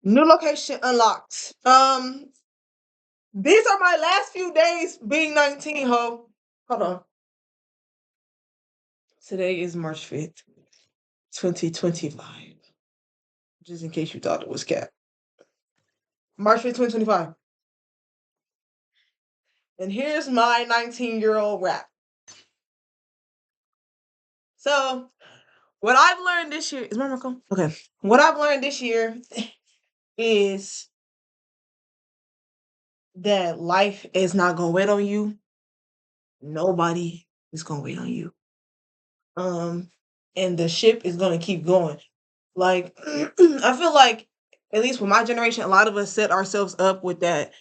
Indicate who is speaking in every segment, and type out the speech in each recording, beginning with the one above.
Speaker 1: New location unlocked. These are my last few days being 19, ho. Hold on. Today is March 5th, 2025. Just in case you thought it was cap. March 5th, 2025. And here's my 19-year-old rap. So, what I've learned this year is my mic on? Okay. What I've learned this year is that life is not gonna wait on you. Nobody is gonna wait on you. Um, and the ship is gonna keep going. Like, I feel like, at least with my generation, a lot of us set ourselves up with that.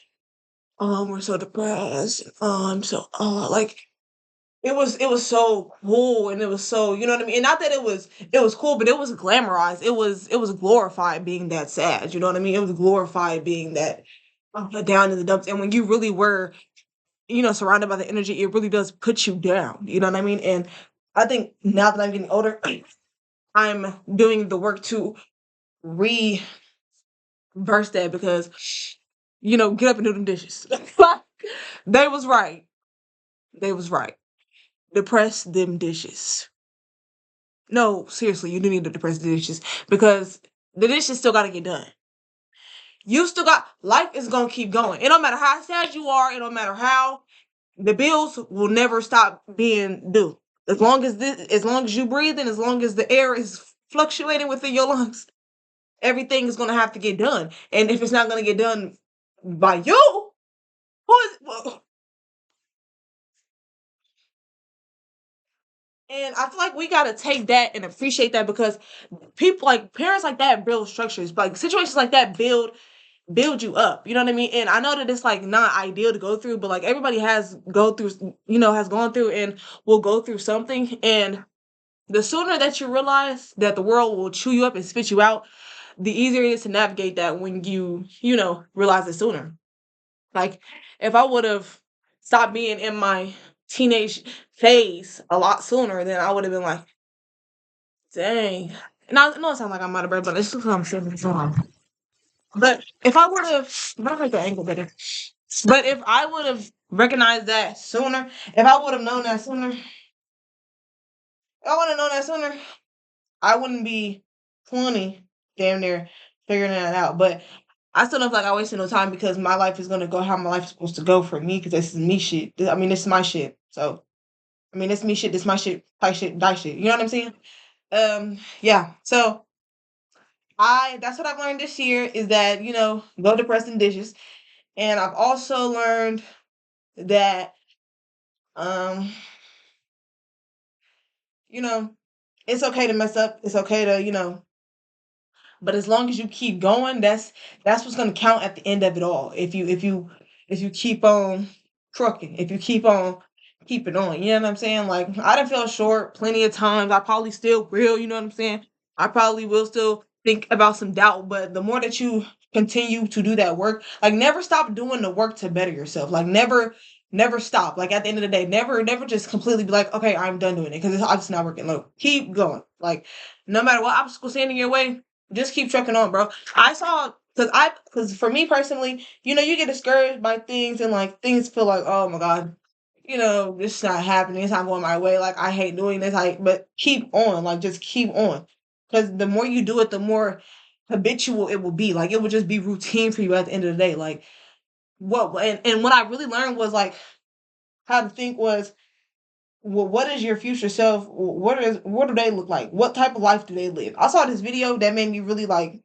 Speaker 1: We're so depressed. So like it was so cool and it was so, you know what I mean? And not that it was cool, but it was glamorized. It was glorified being that sad, you know what I mean? It was glorified being that down in the dumps. And when you really were, surrounded by the energy, it really does put you down. You know what I mean? And I think now that I'm getting older, I'm doing the work to reverse that because, get up and do them dishes. They was right. They was right. Depress them dishes. No, seriously, you do need to depress the dishes because the dishes still got to get done. You still got life is gonna keep going. It don't matter how sad you are. It don't matter how the bills will never stop being due. As long as you breathe and as long as the air is fluctuating within your lungs, everything is gonna have to get done. And if it's not gonna get done by you, who is? Well, and I feel like we gotta take that and appreciate that because people like parents like that build structures. Like situations like that build you up. You know what I mean? And I know that it's like not ideal to go through, but like everybody has gone through and will go through something. And the sooner that you realize that the world will chew you up and spit you out, the easier it is to navigate that when you realize it sooner. Like if I would have stopped being in my teenage phase a lot sooner, then I would have been like, dang. And I know it sounds like I'm out of breath, but it's just because I'm sitting down. But if I would have, not like the angle better. But if I would have recognized that sooner, if I would have known that sooner, if I would have known that sooner, I wouldn't be 20, damn near figuring that out. But I still don't feel like I wasted no time because my life is gonna go how my life is supposed to go for me because this is me shit. I mean, this is my shit. So I mean, this me shit. This my shit. Fight shit. Die shit. You know what I'm saying? Yeah. So that's what I've learned this year is that go to pressing dishes, and I've also learned that um you know it's okay to mess up. It's okay to but as long as you keep going, that's what's gonna count at the end of it all. If you keep on trucking, if you keep on keeping on, you know what I'm saying? Like I done fell short plenty of times. I probably still will, you know what I'm saying? I probably will still think about some doubt, but the more that you continue to do that work, like never stop doing the work to better yourself. Like never stop. Like at the end of the day, never just completely be like, okay, I'm done doing it because it's obviously not working. Look, keep going. Like no matter what obstacles stand in your way, just keep trucking on, bro. I saw because for me personally, you get discouraged by things and like things feel like, oh my god, this is not happening. It's not going my way. Like I hate doing this. But keep on. Like just keep on, because the more you do it, the more habitual it will be. Like it will just be routine for you at the end of the day. Like and what I really learned was like how to think was, well, what is your future self? What do they look like? What type of life do they live? I saw this video that made me really like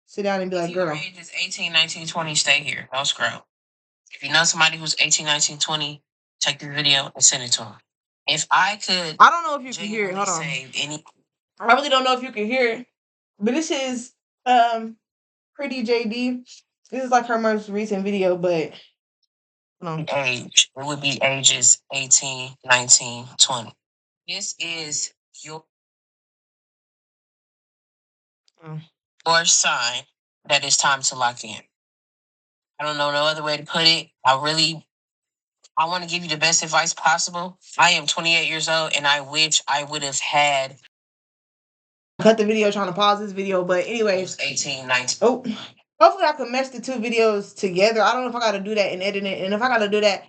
Speaker 1: sit down and be like, girl. If your age is 18, 19, 20, stay here. Don't scroll. If you know somebody who's 18, 19, 20, check the video and send it to them. If I could, I don't know if you can hear it. Hold on. I really don't know if you can hear it, but this is Pretty JD. This is like her most recent video, but age. It would be ages 18, 19, 20. This is your sign that it's time to lock in. I don't know no other way to put it. I want to give you the best advice possible. I am 28 years old and I wish I would have had cut the video trying to pause this video, but anyways. 18, 19. Oh, Hopefully, I can mesh the two videos together. I don't know if I got to do that in editing, and if I got to do that,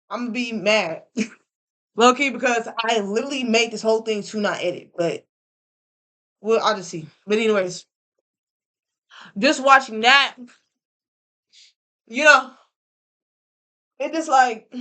Speaker 1: I'm gonna be mad, low key, because I literally made this whole thing to not edit. But well, I'll just see. But anyways, just watching that, you know, it just like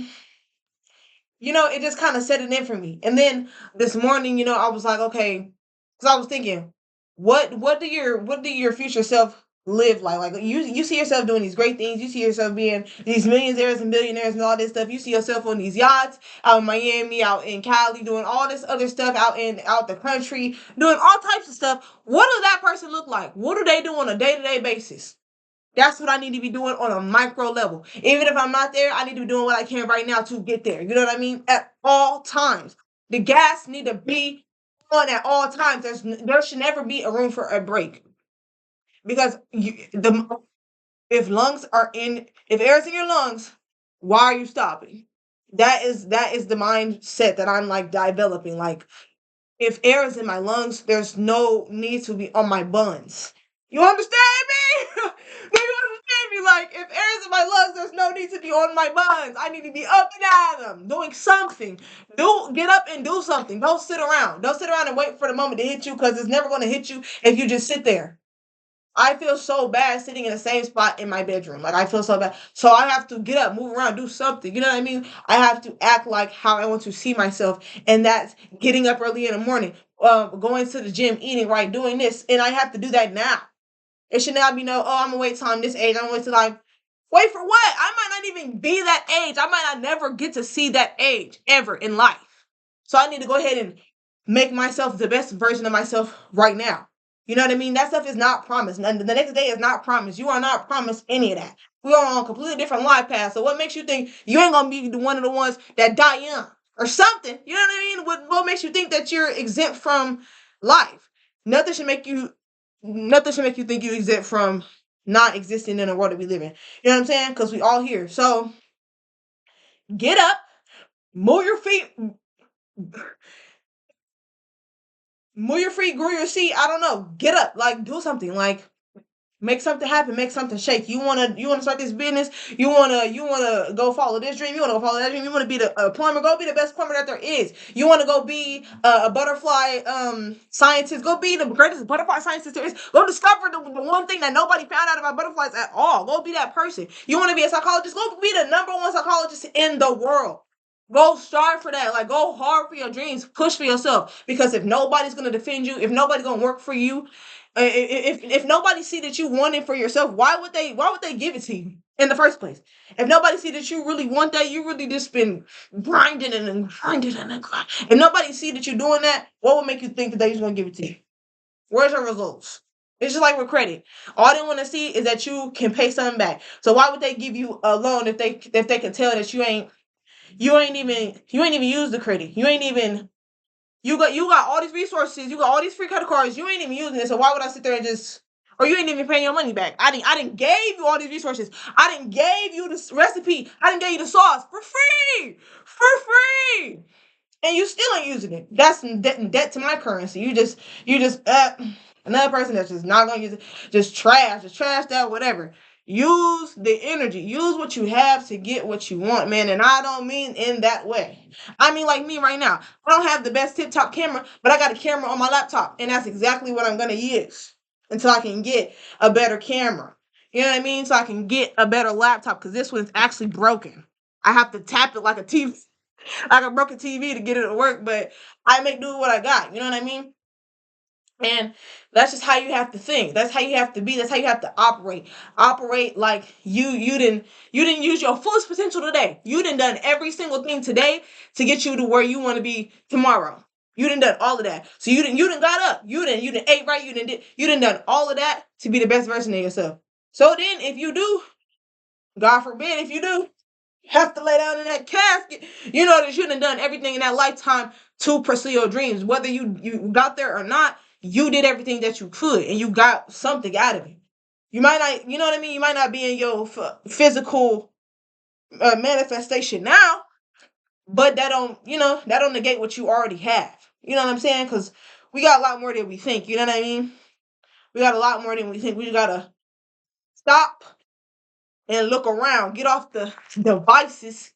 Speaker 1: it just kind of set it in for me. And then this morning, I was like, okay, because I was thinking, what do your future self live like? Like you see yourself doing these great things. You see yourself being these millionaires and billionaires and all this stuff. You see yourself on these yachts out in Miami, out in Cali, doing all this other stuff out the country, doing all types of stuff. What does that person look like? What do they do on a day-to-day basis? That's what I need to be doing on a micro level. Even if I'm not there, I need to be doing what I can right now to get there. You know what I mean? At all times. The gas need to be on at all times. There should never be a room for a break. Because if air's in your lungs, why are you stopping? That is the mindset that I'm like developing. Like if air is in my lungs, there's no need to be on my buns. You understand me? Do you understand me? Like, if air is in my lungs, there's no need to be on my buns. I need to be up and at them, doing something. Get up and do something. Don't sit around. Don't sit around and wait for the moment to hit you because it's never going to hit you if you just sit there. I feel so bad sitting in the same spot in my bedroom. Like I feel so bad. So I have to get up, move around, do something. You know what I mean? I have to act like how I want to see myself. And that's getting up early in the morning, going to the gym, eating right, doing this. And I have to do that now. It should not be I'm gonna wait till I'm this age. I'm gonna wait till I'm wait for what? I might not even be that age. I might not never get to see that age ever in life. So I need to go ahead and make myself the best version of myself right now. You know what I mean? That stuff is not promised. And the next day is not promised. You are not promised any of that. We are on a completely different life path. So what makes you think you ain't gonna be one of the ones that die young or something? You know what I mean? What makes you think that you're exempt from life? Nothing should make you nothing should make you think you're exempt from not existing in the world that we live in. You know what I'm saying? Because we all here. So get up, move your feet, grow your seat. I don't know. Get up, like do something, like make something happen, make something shake. You wanna start this business. You wanna go follow this dream. You wanna go follow that dream. You wanna be a plumber. Go be the best plumber that there is. You wanna go be a butterfly scientist. Go be the greatest butterfly scientist there is. Go discover the one thing that nobody found out about butterflies at all. Go be that person. You wanna be a psychologist. Go be the number one psychologist in the world. Go strive for that. Like go hard for your dreams. Push for yourself. Because if nobody's gonna defend you, if nobody's gonna work for you, if nobody see that you want it for yourself, why would they give it to you in the first place? If nobody see that you really want that, you really just been grinding and grinding and grinding. If nobody see that you're doing that, what would make you think that they just gonna give it to you? Where's your results? It's just like with credit. All they want to see is that you can pay something back. So why would they give you a loan if they can tell that you ain't even used the credit. You got all these resources, you got all these free credit cards, you ain't even using it. So why would I sit there and just or you ain't even paying your money back? I didn't gave you all these resources. I didn't gave you this recipe. I didn't give you the sauce for free. For free. And you still ain't using it. That's debt to my currency. You just another person that's just not gonna use it, just trash that whatever. Use the energy. Use what you have to get what you want, man. And I don't mean in that way. I mean like me right now. I don't have the best tip top camera, but I got a camera on my laptop, and that's exactly what I'm gonna use until I can get a better camera. You know what I mean? So I can get a better laptop because this one's actually broken. I have to tap it like a TV like a broken TV to get it to work, but I make do with what I got. You know what I mean? And that's just how you have to think. That's how you have to be. That's how you have to operate. Operate like you didn't use your fullest potential today. You didn't done every single thing today to get you to where you want to be tomorrow. You didn't done all of that. So you didn't got up. You didn't ate right. You didn't done all of that to be the best version of yourself. So then if you do, God forbid if you do, have to lay down in that casket. You know that you done done everything in that lifetime to pursue your dreams. Whether you got there or not, you did everything that you could, and you got something out of it. You might not, you know what I mean. You might not be in your physical manifestation now, but that don't negate what you already have. You know what I'm saying? Because we got a lot more than we think. You know what I mean? We got a lot more than we think. We gotta stop and look around, get off the devices,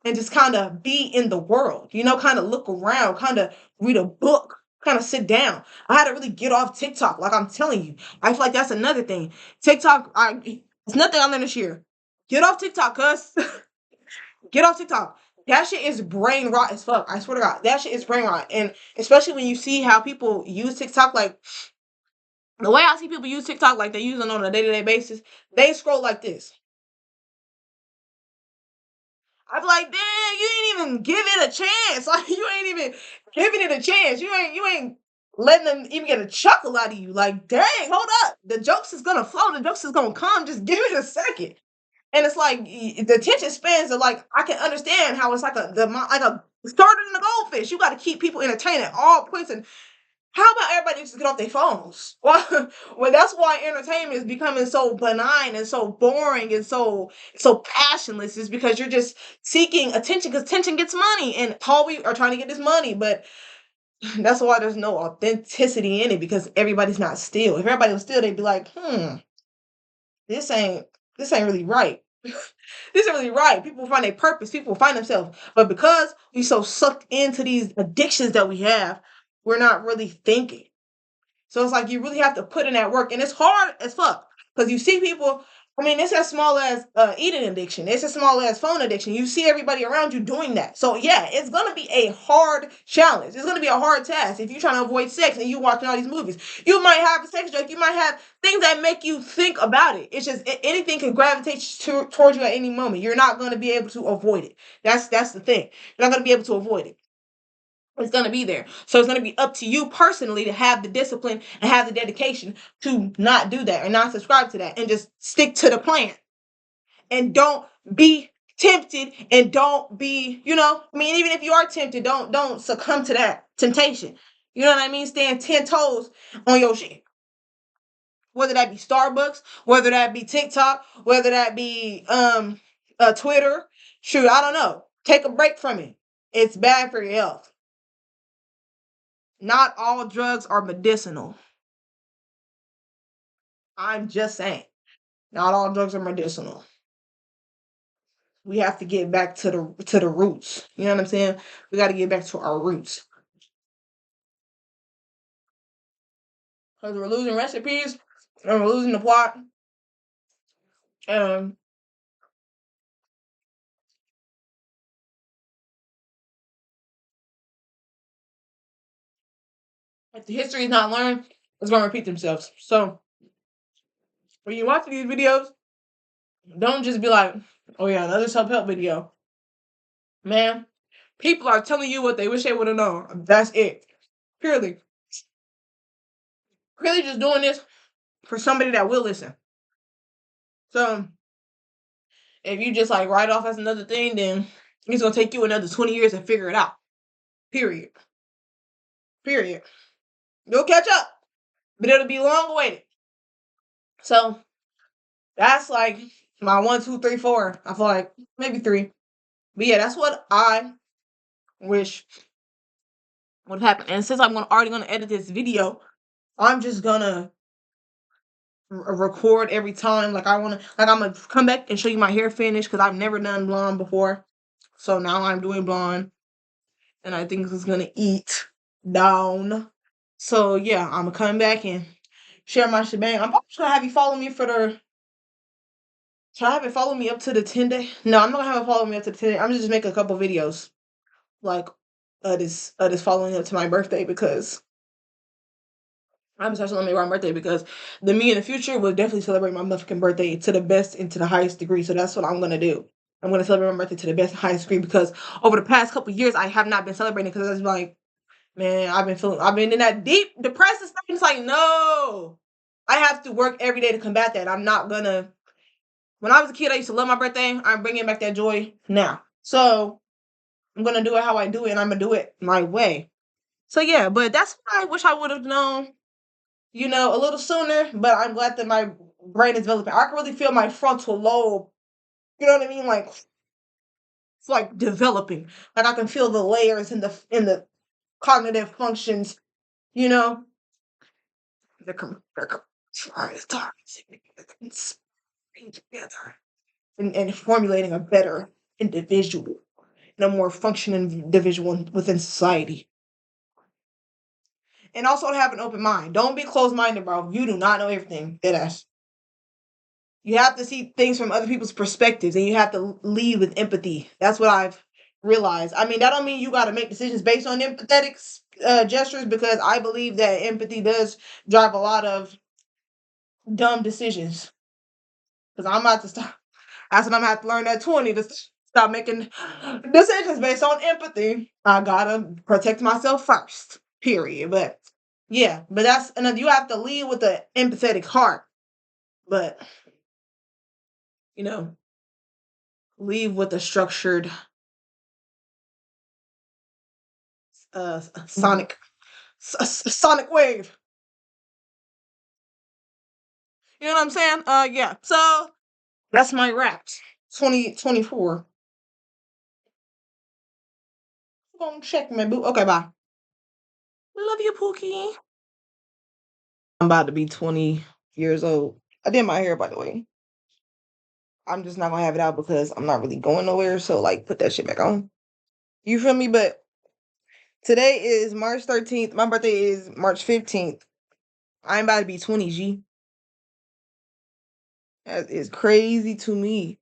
Speaker 1: and just kind of be in the world. Kind of look around, kind of read a book, kind of sit down. I had to really get off TikTok. Like I'm telling you, I feel like that's another thing. TikTok, it's nothing I learned this year. Get off TikTok, cuz. Get off TikTok. That shit is brain rot as fuck. I swear to God, that shit is brain rot. And especially when you see how people use TikTok, like the way I see people use TikTok, like they use it on a day-to-day basis, they scroll like this. I'm like, damn, you ain't even give it a chance. Like you ain't even giving it a chance. You ain't letting them even get a chuckle out of you. Like, dang, hold up. The jokes is gonna flow. The jokes is gonna come. Just give it a second. And it's like the attention spans are like I can understand how it's like a starter in a goldfish. You got to keep people entertained at all points. And how about everybody just get off their phones? Well, that's why entertainment is becoming so benign and so boring and so passionless. Is because you're just seeking attention because attention gets money, and all we are trying to get is money. But that's why there's no authenticity in it because everybody's not still. If everybody was still, they'd be like, this ain't this ain't really right. This isn't really right. People find their purpose. People find themselves. But because we so sucked into these addictions that we have, we're not really thinking. So it's like you really have to put in that work, and it's hard as fuck because you see people. I mean, it's as small as eating addiction. It's as small as phone addiction. You see everybody around you doing that. So yeah, it's gonna be a hard challenge. It's gonna be a hard task if you're trying to avoid sex and you watching all these movies. You might have a sex joke. You might have things that make you think about it. It's just anything can gravitate towards you at any moment. You're not gonna be able to avoid it. That's the thing. You're not gonna be able to avoid it. It's going to be there. So it's going to be up to you personally to have the discipline and have the dedication to not do that and not subscribe to that and just stick to the plan. And don't be tempted and don't be, I mean, even if you are tempted, don't succumb to that temptation. You know what I mean? Stand 10 toes on your shit. Whether that be Starbucks, whether that be TikTok, whether that be Twitter, shoot, I don't know. Take a break from it. It's bad for your health. Not all drugs are medicinal. I'm just saying. Not all drugs are medicinal. We have to get back to the roots. You know what I'm saying? We got to get back to our roots. Because we're losing recipes and we're losing the plot. Um, if the history is not learned, it's going to repeat themselves. So when you watch these videos, don't just be like, oh yeah, another self-help video. Man, people are telling you what they wish they would have known. That's it. Purely. Purely just doing this for somebody that will listen. So if you just like write off as another thing, then it's gonna take you another 20 years to figure it out. Period. Period. You'll catch up, but it'll be long awaited. So that's like my 1, 2, 3, 4. I feel like maybe 3. But yeah, that's what I wish would happen. And since I'm already gonna edit this video, I'm just gonna record every time. Like I'm gonna come back and show you my hair finish because I've never done blonde before. So now I'm doing blonde, and I think this is gonna eat down. So yeah, I'm gonna come back and share my shebang. I'm probably gonna have you follow me for the. Should I have it follow me up to the 10-day? No, I'm not gonna have it follow me up to the 10-day. I'm just make a couple videos, like this following up to my birthday because I'm just celebrating my birthday because the me in the future will definitely celebrate my motherfucking birthday to the best and to the highest degree. So that's what I'm gonna do. I'm gonna celebrate my birthday to the best and highest degree because over the past couple years I have not been celebrating because I was like, man, I've been in that deep depressive state. It's like, no, I have to work every day to combat that. I'm not gonna. When I was a kid, I used to love my birthday. I'm bringing back that joy now. So I'm gonna do it how I do it, and I'm gonna do it my way. So yeah, but that's what I wish I would have known, a little sooner. But I'm glad that my brain is developing. I can really feel my frontal lobe. You know what I mean? Like it's like developing. Like I can feel the layers in the cognitive functions. You know, they're together and formulating a better individual and a more functioning individual within society. And also to have an open mind. Don't be closed minded, bro. You do not know everything. Deadass. You have to see things from other people's perspectives, and you have to lead with empathy. That's what I've realized. I mean, that don't mean you got to make decisions based on empathetic gestures, because I believe that empathy does drive a lot of dumb decisions. Because I'm about to stop. That's what I'm gonna have to learn at 20 to stop making decisions based on empathy. I gotta protect myself first. Period. But yeah, but that's another. You have to lead with an empathetic heart. But you know, leave with a structured sonic sonic wave. You know what I'm saying? Yeah. So that's my raps. 2024. Gonna check my boo. Okay, bye. Love you, Pookie. I'm about to be 20 years old. I did my hair, by the way. I'm just not gonna have it out because I'm not really going nowhere. So like, put that shit back on. You feel me? But today is March 13th. My birthday is March 15th. I'm about to be 20. G. That is crazy to me.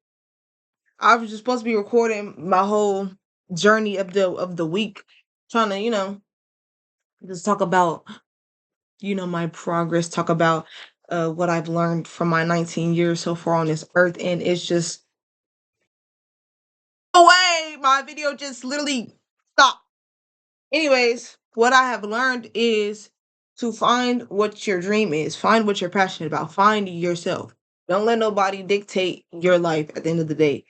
Speaker 1: I was just supposed to be recording my whole journey of the week, trying to just talk about my progress, talk about what I've learned from my 19 years so far on this earth, and it's just away. My video just literally stopped. Anyways, what I have learned is to find what your dream is, find what you're passionate about, find yourself. Don't let nobody dictate your life at the end of the day.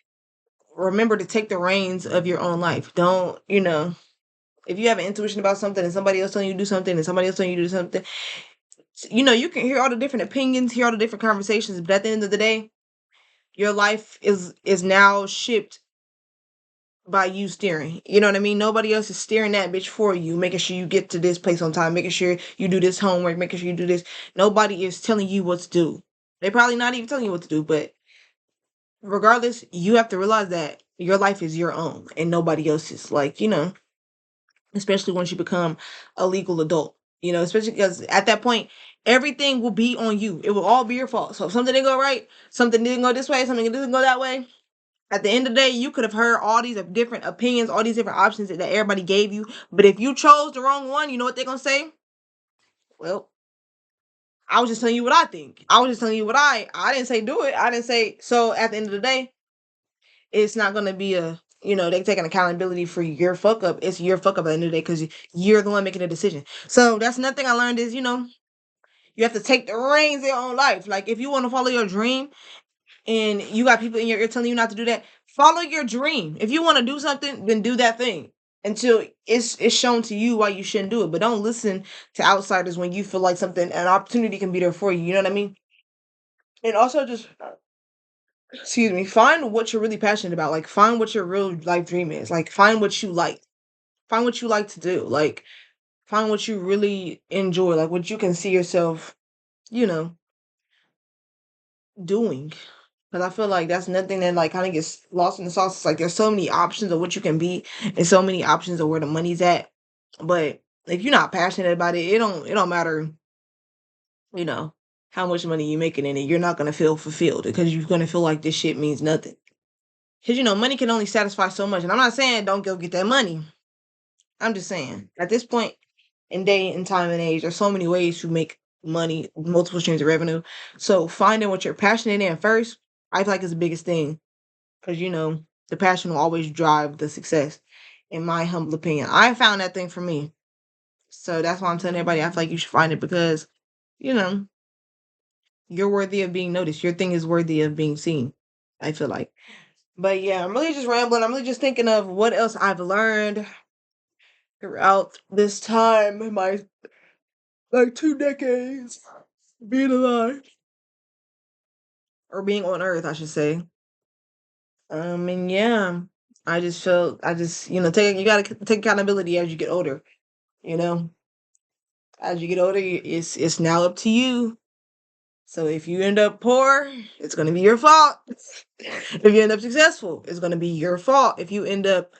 Speaker 1: Remember to take the reins of your own life. Don't, if you have an intuition about something and somebody else telling you to do something and somebody else telling you to do something, you can hear all the different opinions, hear all the different conversations, but at the end of the day, your life is now shipped by you steering. You know what I mean? Nobody else is steering that bitch for you, making sure you get to this place on time, making sure you do this homework, making sure you do this. Nobody is telling you what to do. They're probably not even telling you what to do, but regardless, you have to realize that your life is your own and nobody else's. Like, especially once you become a legal adult, especially because at that point, everything will be on you. It will all be your fault. So if something didn't go right, something didn't go this way, something didn't go that way, at the end of the day, you could have heard all these different opinions, all these different options that everybody gave you. But if you chose the wrong one, you know what they're going to say? Well, I was just telling you what I think. I was just telling you what I didn't say do it. I didn't say. So at the end of the day, it's not going to be they taking accountability for your fuck up. It's your fuck up at the end of the day because you're the one making the decision. So that's another thing I learned is, you have to take the reins of your own life. Like if you want to follow your dream and you got people in your ear telling you not to do that, follow your dream. If you want to do something, then do that thing until it's shown to you why you shouldn't do it. But don't listen to outsiders when you feel like an opportunity can be there for you. You know what I mean? And also just excuse me, find what you're really passionate about. Like find what your real life dream is. Like find what you like. Find what you like to do. Like find what you really enjoy. Like what you can see yourself, you know, doing. Because I feel like that's nothing that like kind of gets lost in the sauce. It's like there's so many options of what you can be and so many options of where the money's at. But if you're not passionate about it, it don't matter, you know, how much money you're making in it. You're not gonna feel fulfilled because you're gonna feel like this shit means nothing. Because money can only satisfy so much. And I'm not saying don't go get that money. I'm just saying at this point in day and time and age, there's so many ways to make money, multiple streams of revenue. So finding what you're passionate in first, I feel like is the biggest thing. Because the passion will always drive the success, in my humble opinion. I found that thing for me. So that's why I'm telling everybody I feel like you should find it because, you know, you're worthy of being noticed. Your thing is worthy of being seen. I feel like. But yeah, I'm really just rambling. I'm really just thinking of what else I've learned throughout this time, my like 2 decades being alive. Or being on earth, I should say. And yeah. You gotta take accountability as you get older, you know. As you get older, it's now up to you So if you end up poor, it's going to be your fault. If you end up successful, it's going to be your fault. If you end up,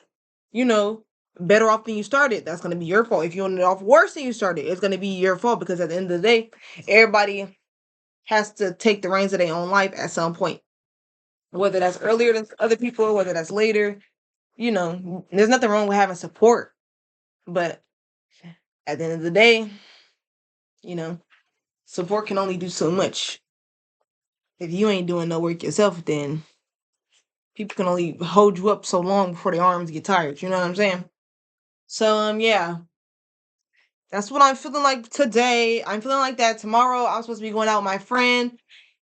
Speaker 1: you know, better off than you started, that's going to be your fault. If you end off worse than you started, it's going to be your fault, because at the end of the day, everybody has to take the reins of their own life at some point. Whether that's earlier than other people, whether that's later, there's nothing wrong with having support. But at the end of the day, you know, support can only do so much. If you ain't doing no work yourself, then people can only hold you up so long before their arms get tired. You know what I'm saying? So yeah, that's what I'm feeling like today. I'm feeling like that tomorrow. I'm supposed to be going out with my friend,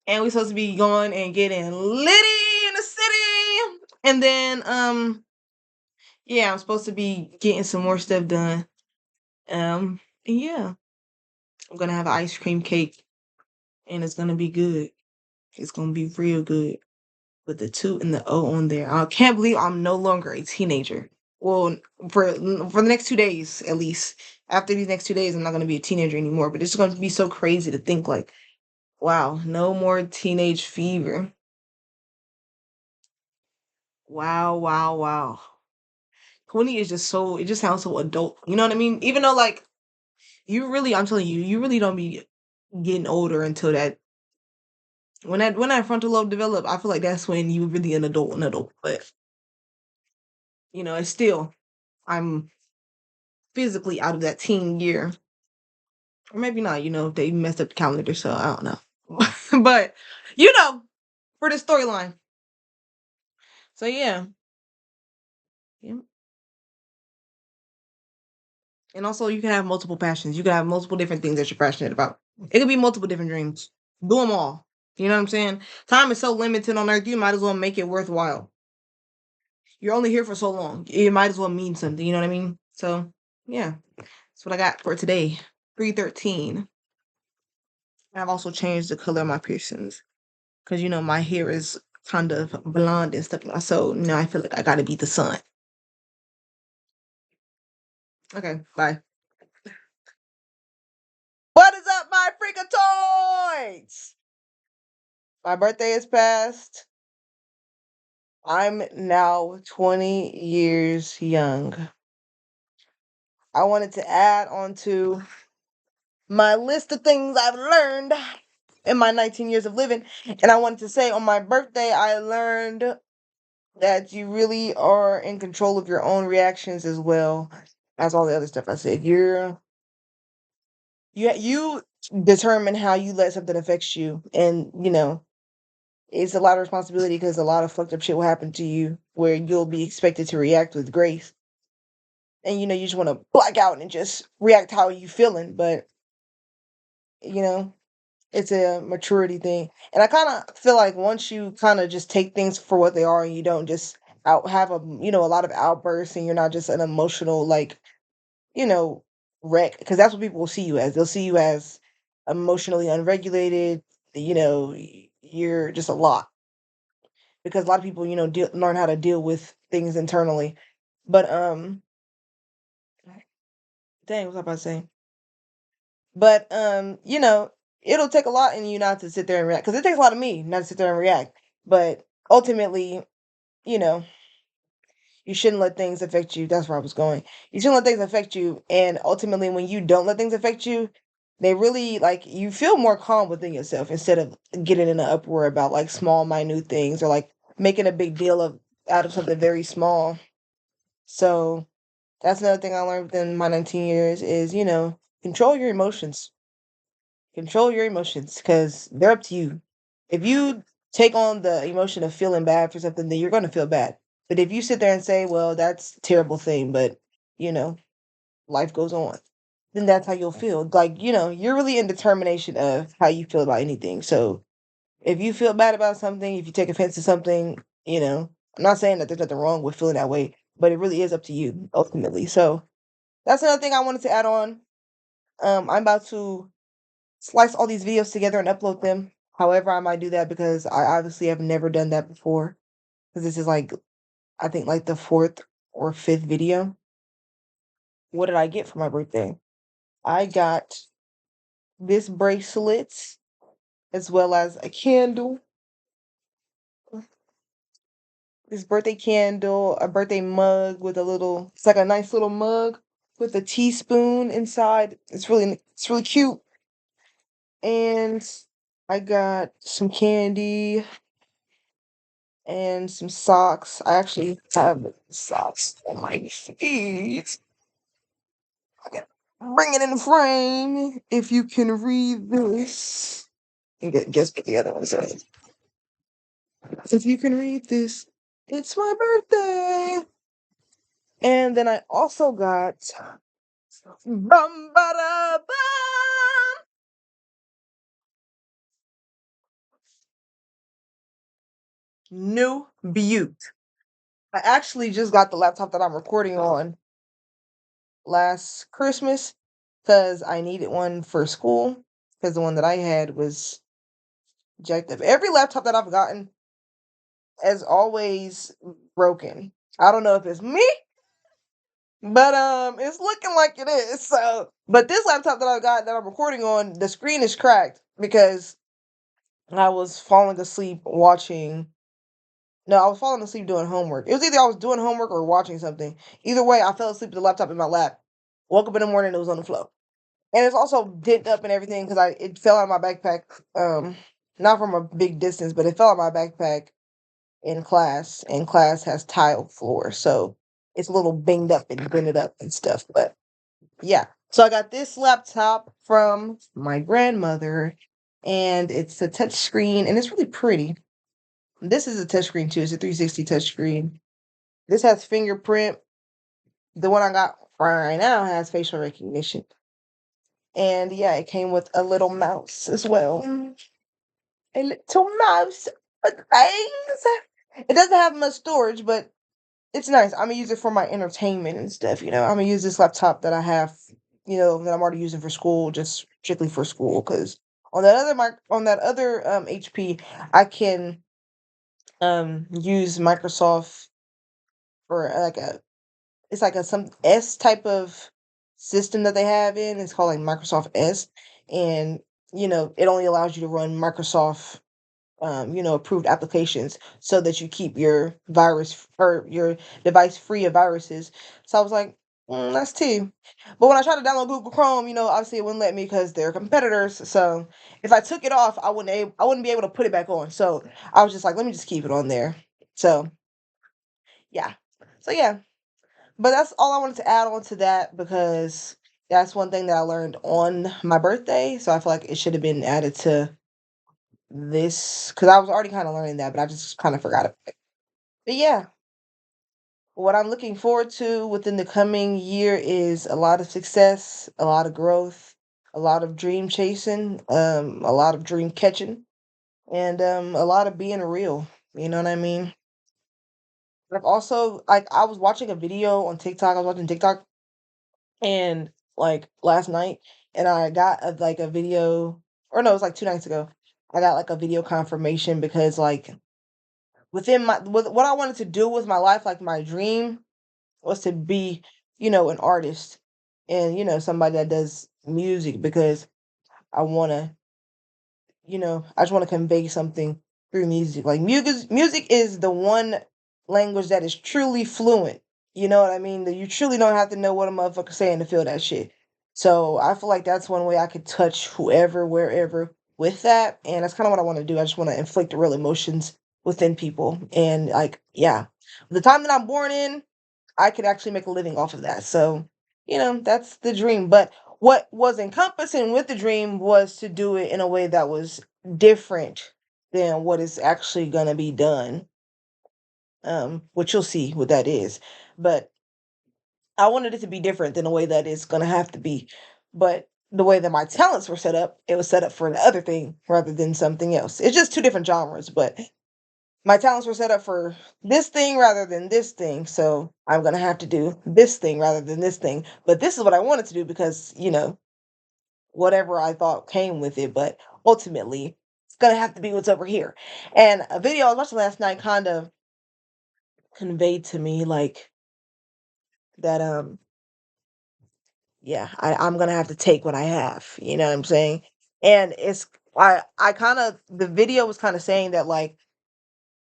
Speaker 1: and we're supposed to be going and getting litty in the city. And then yeah, I'm supposed to be getting some more stuff done. And yeah, I'm gonna have an ice cream cake, and it's gonna be good. It's gonna be real good with the 2 and the O on there. I can't believe I'm no longer a teenager. Well, for the next 2 days at least. After these next 2 days, I'm not gonna be a teenager anymore. But it's gonna be so crazy to think like, wow, no more teenage fever. Wow, wow, wow. 20 is just so, it just sounds so adult. You know what I mean? Even though like I'm telling you, you really don't be getting older until that when that frontal lobe develop. I feel like that's when you really an adult. But it's still, I'm physically out of that teen year. Or maybe not, they messed up the calendar, so I don't know. But for the storyline. So yeah. Yeah. And also you can have multiple passions. You can have multiple different things that you're passionate about. It could be multiple different dreams. Do them all. You know what I'm saying? Time is so limited on earth, you might as well make it worthwhile. You're only here for so long. It might as well mean something, you know what I mean? So yeah. That's what I got for today. 313. I've also changed the color of my piercings. Because my hair is kind of blonde and stuff. So now I feel like I gotta beat the sun. Okay, bye. What is up, my freakatoids? My birthday is past. I'm now 20 years young. I wanted to add on to my list of things I've learned in my 19 years of living. And I wanted to say on my birthday, I learned that you really are in control of your own reactions as well as all the other stuff I said. You determine how you let something affect you, and it's a lot of responsibility because a lot of fucked up shit will happen to you where you'll be expected to react with grace, and you just want to black out and just react how you feeling, but you know it's a maturity thing. And I kind of feel like once you kind of just take things for what they are, and you don't just out have a lot of outbursts, and you're not just an emotional like you know, wreck, because that's what people will see you as. They'll see you as emotionally unregulated. You're just a lot, because a lot of people, learn how to deal with things internally. But dang, what was I about to say? But it'll take a lot in you not to sit there and react, because it takes a lot of me not to sit there and react. But ultimately, you know, you shouldn't let things affect you. That's where I was going. You shouldn't let things affect you. And ultimately, when you don't let things affect you, they really like you feel more calm within yourself instead of getting in an uproar about like small, minute things, or like making a big deal of out of something very small. So that's another thing I learned within my 19 years is, control your emotions. Control your emotions because they're up to you. If you take on the emotion of feeling bad for something, then you're going to feel bad. But if you sit there and say, well, that's a terrible thing, but, you know, life goes on, then that's how you'll feel. Like, you're really in determination of how you feel about anything. So if you feel bad about something, if you take offense to something, I'm not saying that there's nothing wrong with feeling that way, but it really is up to you ultimately. So that's another thing I wanted to add on. I'm about to slice all these videos together and upload them. However, I might do that because I obviously have never done that before. Because this is like, I think like the fourth or fifth video. What did I get for my birthday? I got this bracelet. as well as a candle, this birthday candle, a birthday mug with a little, it's like a nice little mug with a teaspoon inside. It's really cute. And I got some candy and some socks. I actually have socks on my feet. I can bring it in the frame if you can read this. And guess what the other one says. If you can read this, it's my birthday. And then I also got bum ba da bum, new Butte. I actually just got the laptop that I'm recording on last Christmas because I needed one for school because the one that I had was jacked up. Every laptop that I've gotten is always broken. I don't know if it's me, but it's looking like it is. So, but this laptop that I got that I'm recording on, the screen is cracked because I was falling asleep watching. No, I was falling asleep doing homework. It was either I was doing homework or watching something. Either way, I fell asleep with the laptop in my lap. Woke up in the morning, it was on the floor. And it's also dent up and everything because I it fell out of my backpack. Not from a big distance, but it fell out of my backpack in class, and class has tile floor, so it's a little banged up and bended up and stuff. But yeah, so I got this laptop from my grandmother, and it's a touch screen, and it's really pretty. This is a touch screen too. It's a 360 touch screen. This has fingerprint. The one I got right now has facial recognition. And yeah, it came with a little mouse as well. A little mouse with things. It doesn't have much storage, but it's nice. I'm gonna use it for my entertainment and stuff. I'm gonna use this laptop that I have, that I'm already using for school, just strictly for school. Because on that other HP, I can use Microsoft for like a it's like a some S type of system that they have in. It's called like Microsoft S, and it only allows you to run Microsoft approved applications so that you keep your virus or your device free of viruses. So I was like, that's too. But when I tried to download Google Chrome, obviously it wouldn't let me because they're competitors. So if I took it off, I wouldn't be able to put it back on. So I was just like, let me just keep it on there. So yeah. So yeah. But that's all I wanted to add on to that because that's one thing that I learned on my birthday. So I feel like it should have been added to this because I was already kind of learning that, but I just kind of forgot it. But yeah, what I'm looking forward to within the coming year is a lot of success, a lot of growth, a lot of dream chasing, a lot of dream catching, and a lot of being real. You know what I mean? I've also like I was watching a video on TikTok. I was watching TikTok and like last night, and I got like a video, or no, it was like 2 nights ago. I got like a video confirmation because like within with what I wanted to do with my life, like my dream was to be, an artist and somebody that does music because I want to, I just want to convey something through music. Like music is the one language that is truly fluent. You know what I mean? That you truly don't have to know what a motherfucker saying to feel that shit. So I feel like that's one way I could touch whoever, wherever with that. And that's kind of what I want to do. I just want to inflict real emotions within people. And like, yeah. The time that I'm born in, I could actually make a living off of that. So, that's the dream. But what was encompassing with the dream was to do it in a way that was different than what is actually gonna be done. Which you'll see what that is. But I wanted it to be different than the way that it's gonna have to be. But the way that my talents were set up, it was set up for the other thing rather than something else. It's just two different genres, but my talents were set up for this thing rather than this thing. So I'm gonna have to do this thing rather than this thing. But this is what I wanted to do because, whatever I thought came with it. But ultimately, it's gonna have to be what's over here. And a video I was watching last night kind of conveyed to me like that yeah, I'm gonna have to take what I have. You know what I'm saying? And I kind of the video was kind of saying that like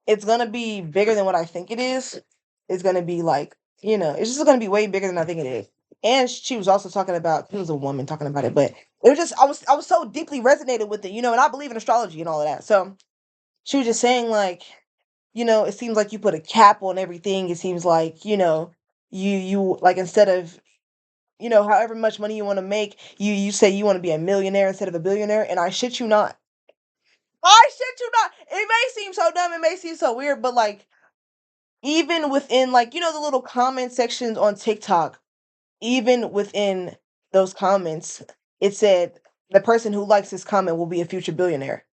Speaker 1: it's gonna be bigger than what I think it is. It's gonna be like, it's just gonna be way bigger than I think it is. And she was also talking about, it was a woman talking about it, but it was just I was so deeply resonated with it, and I believe in astrology and all of that. So she was just saying like, it seems like you put a cap on everything. It seems like, you like instead of, however much money you want to make, you say you want to be a millionaire instead of a billionaire. And I shit you not. I shit you not. It may seem so dumb, it may seem so weird, but like even within like, the little comment sections on TikTok, even within those comments, it said the person who likes this comment will be a future billionaire.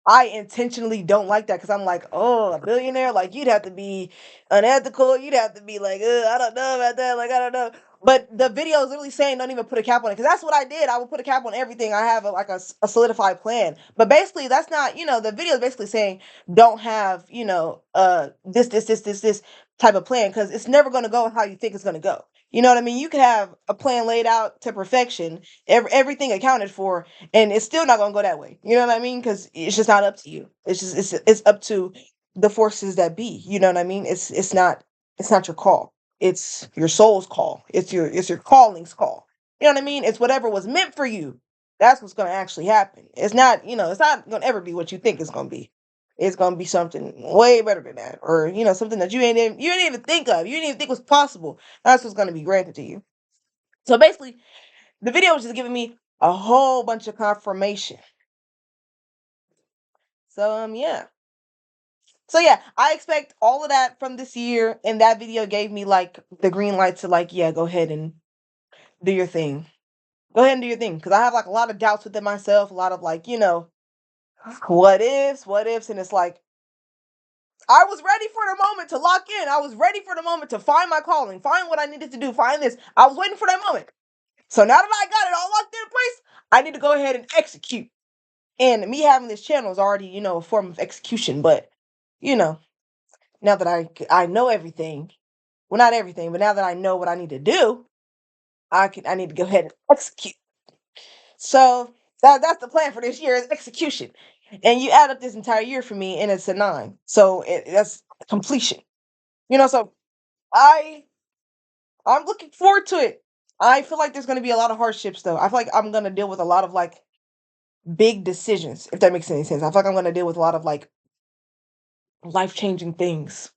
Speaker 1: I intentionally don't like that because I'm like, oh, a billionaire, like you'd have to be unethical. You'd have to be like, I don't know about that. Like, I don't know. But the video is literally saying don't even put a cap on it because that's what I did. I would put a cap on everything. I have a solidified plan. But basically, that's not, the video is basically saying don't have, this type of plan because it's never going to go how you think it's going to go. You know what I mean? You could have a plan laid out to perfection, everything accounted for, and it's still not gonna go that way. You know what I mean? Because it's just not up to you. It's up to the forces that be. You know what I mean? It's not your call. It's your soul's call. It's your calling's call. You know what I mean? It's whatever was meant for you. That's what's gonna actually happen. It's not gonna ever be what you think it's gonna be. It's gonna be something way better than that, or something that you ain't even think of. You didn't even think was possible. That's what's gonna be granted to you. So basically, the video was just giving me a whole bunch of confirmation. So yeah. So yeah, I expect all of that from this year, and that video gave me like the green light to like, yeah, go ahead and do your thing. Go ahead and do your thing. Cause I have like a lot of doubts within myself, a lot of like, what ifs, and it's like I was ready for the moment to lock in. I was ready for the moment to find my calling, find what I needed to do, find this. I was waiting for that moment. So now that I got it all locked in place, I need to go ahead and execute. And me having this channel is already, a form of execution. But, you know, now that I know everything, well, not everything, but now that I know what I need to do, I need to go ahead and execute. So that's the plan for this year is execution. And you add up this entire year for me, and it's a 9. So that's completion. So I I'm looking forward to it. I feel like there's gonna be a lot of hardships though. I feel like I'm gonna deal with a lot of like big decisions, if that makes any sense. I feel like I'm gonna deal with a lot of like life changing things.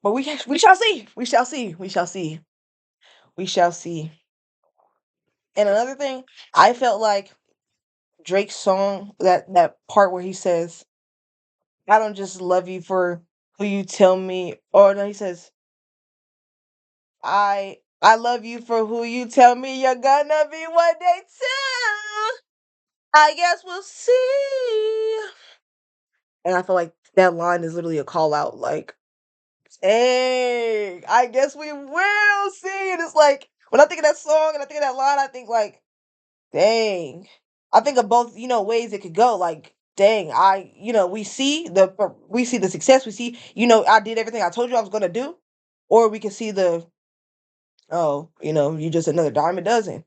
Speaker 1: But we shall see. We shall see. We shall see. We shall see. And another thing, I felt like Drake's song, that part where he says, "I don't just love you for who you tell me," or no, he says, "I love you for who you tell me you're gonna be one day too. I guess we'll see." And I feel like that line is literally a call out, like, "Hey, I guess we will see." And it's like when I think of that song and I think of that line, I think like, dang. I think of both, ways it could go. Like, dang, we see the success. We see, I did everything I told you I was gonna do, or we can see oh, you just another dime a dozen.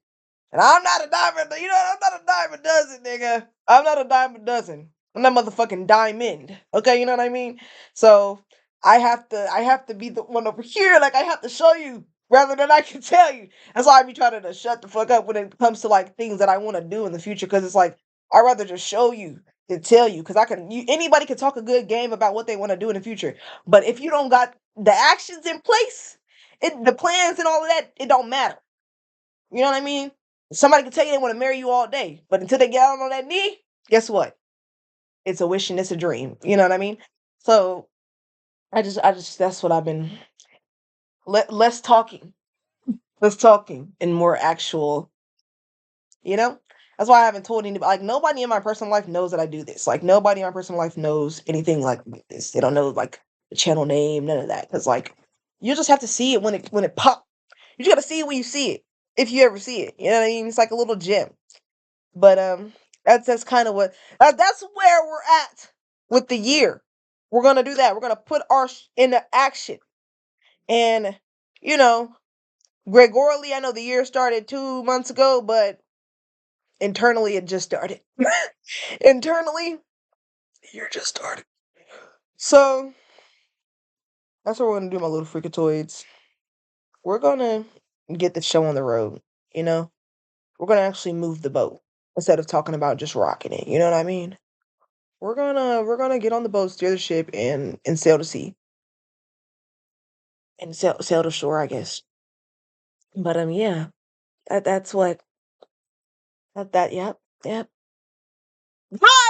Speaker 1: And I'm not a diamond, I'm not a dime a dozen, nigga. I'm not a dime a dozen. I'm not motherfucking diamond. Okay, you know what I mean? So I have to be the one over here. Like I have to show you rather than I can tell you. That's why I be trying to shut the fuck up when it comes to like things that I want to do in the future. Cause it's like I'd rather just show you than tell you. Cause anybody can talk a good game about what they want to do in the future. But if you don't got the actions in place, the plans and all of that, it don't matter. You know what I mean? Somebody can tell you they want to marry you all day, but until they get out on that knee, guess what? It's a wish and it's a dream. You know what I mean? So I just that's what I've been less talking, less talking, and more actual. You know, that's why I haven't told anybody. Like nobody in my personal life knows that I do this. Like nobody in my personal life knows anything like this. They don't know like the channel name, none of that. Because like you just have to see it when it pop. You just gotta see it when you see it, if you ever see it. You know what I mean? It's like a little gem. But that's kind of that's where we're at with the year. We're gonna do that. We're gonna put into action. And you know, Gregorially, I know the year started 2 months ago, but Internally, it just started. Internally, you're just started. So that's what we're gonna do, my little freakatoids. We're gonna get the show on the road, you know? We're gonna actually move the boat instead of talking about just rocking it, you know what I mean? We're gonna get on the boat, steer the ship, and sail the sea. And sail to shore, I guess. But yeah. That's what yep, yep. Bye.